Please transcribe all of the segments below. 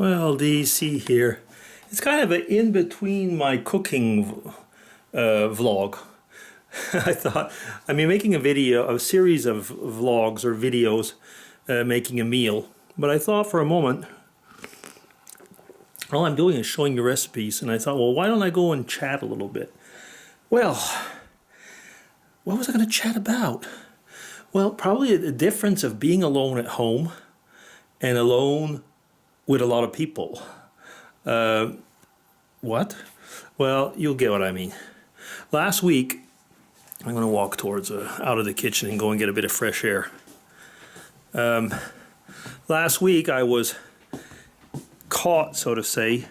Well, DC here. It's kind of an in-between my cooking vlog. I thought, making a series of vlogs or videos making a meal. But I thought for a moment, all I'm doing is showing you recipes. And I thought, well, why don't I go and chat a little bit? Well, what was I going to chat about? Well, probably the difference of being alone at home and alone with a lot of people. What? Well, you'll get what I mean. Last week, I'm going to walk towards out of the kitchen and go and get a bit of fresh air. Last week, I was caught, so to say,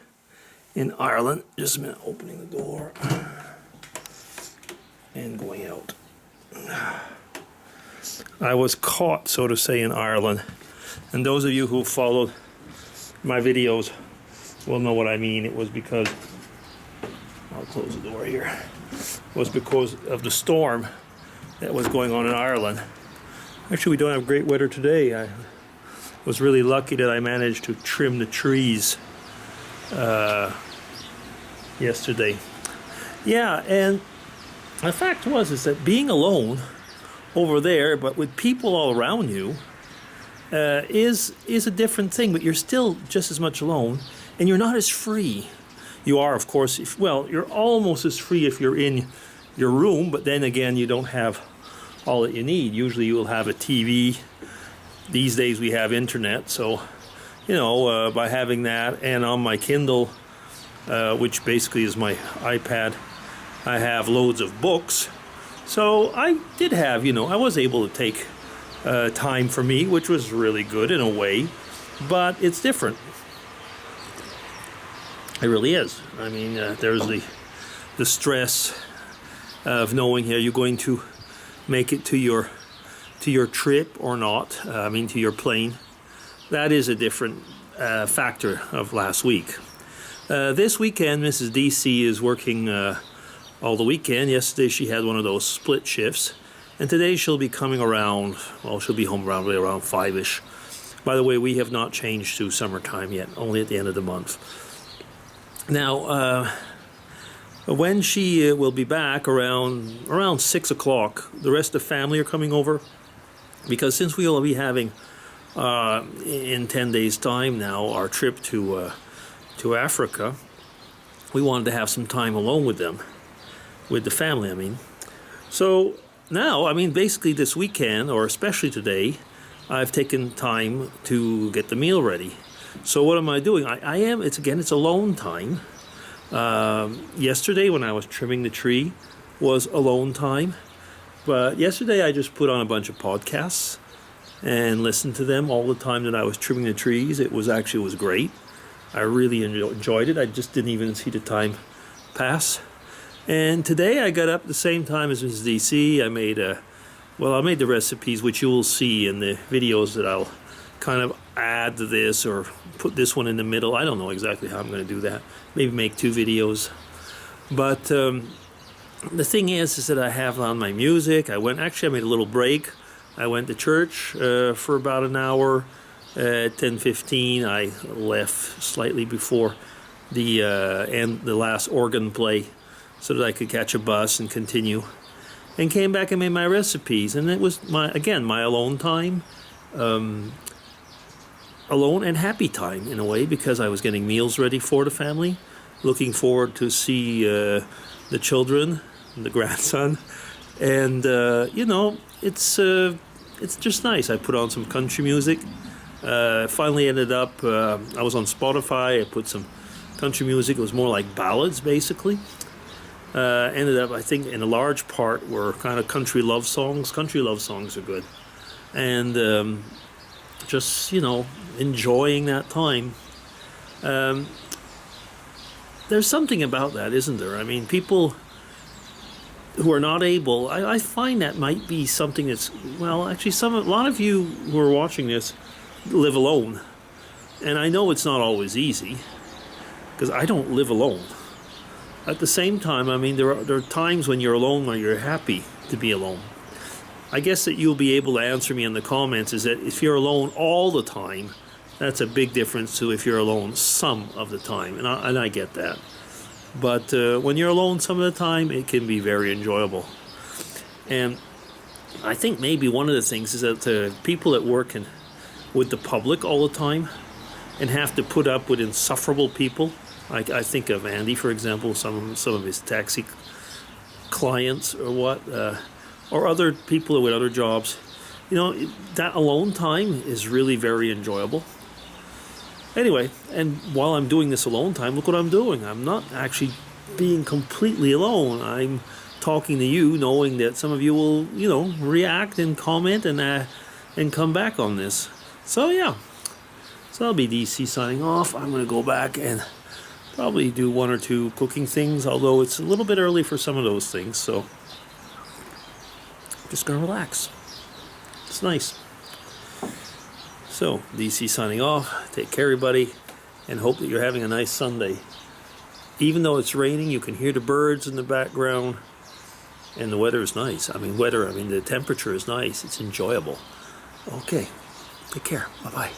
in Ireland. Just a minute, opening the door and going out. I was caught, so to say, in Ireland. And those of you who followed my videos will know what I mean. It was because, I'll close the door here, it was because of the storm that was going on in Ireland. Actually, we don't have great weather today. I was really lucky that I managed to trim the trees yesterday. Yeah, and the fact is that being alone over there, but with people all around you, is a different thing, but you're still just as much alone, and you're not as free. You are, of course, you're almost as free if you're in your room, but then again, you don't have all that you need. Usually you will have a TV. These days we have internet, so, by having that, and on my Kindle, which basically is my iPad, I have loads of books. So I did have, I was able to take time for me, which was really good in a way, but it's different. It really is. There's the stress of knowing are you going to make it to your trip or not, to your plane. That is a different factor of last week. This weekend, Mrs. DC is working all the weekend. Yesterday she had one of those split shifts. And today she'll be coming around, she'll be home around 5-ish. By the way, we have not changed to summertime yet, only at the end of the month. Now, when she will be back around 6 o'clock, the rest of the family are coming over. Because since we will be having, in 10 days' time now, our trip to Africa, we wanted to have some time alone with them, with the family, So now, basically this weekend, or especially today, I've taken time to get the meal ready. So what am I doing? It's alone time. Yesterday when I was trimming the tree was alone time. But yesterday I just put on a bunch of podcasts and listened to them all the time that I was trimming the trees. It was great. I really enjoyed it. I just didn't even see the time pass. And today I got up the same time as Mrs. DC. I made the recipes, which you will see in the videos that I'll kind of add to this or put this one in the middle. I don't know exactly how I'm going to do that. Maybe make 2 videos. But the thing is that I have on my music. I made a little break. I went to church for about an hour. At 10:15, I left slightly before the last organ play, so that I could catch a bus and continue, and came back and made my recipes. And it was my alone time, alone and happy time in a way, because I was getting meals ready for the family, looking forward to see the children, the grandson, and it's just nice. I put on some country music. Finally ended up, I was on Spotify. I put some country music. It was more like ballads, basically. Ended up, I think, in a large part were kind of country love songs. Country love songs are good. And just, enjoying that time. There's something about that, isn't there? People who are not able, I find that might be something that's, actually a lot of you who are watching this live alone. And I know it's not always easy, because I don't live alone. At the same time, there are times when you're alone where you're happy to be alone. I guess that you'll be able to answer me in the comments is that if you're alone all the time, That's a big difference to if you're alone some of the time, and I get that. But when you're alone some of the time, it can be very enjoyable. And I think maybe one of the things is that people that work with the public all the time and have to put up with insufferable people, like I think of Andy, for example, some of his taxi clients or other people with other jobs, that alone time is really very enjoyable. Anyway, and while I'm doing this alone time, look what I'm doing. I'm not actually being completely alone. I'm talking to you, knowing that some of you will, react and comment and come back on this. So yeah, so I'll be DC signing off. I'm going to go back and probably do one or two cooking things, although it's a little bit early for some of those things. So just going to relax. It's nice. So DC signing off. Take care, everybody, and hope that you're having a nice Sunday. Even though it's raining, you can hear the birds in the background. And the weather is nice. The temperature is nice. It's enjoyable. Okay. Take care. Bye-bye.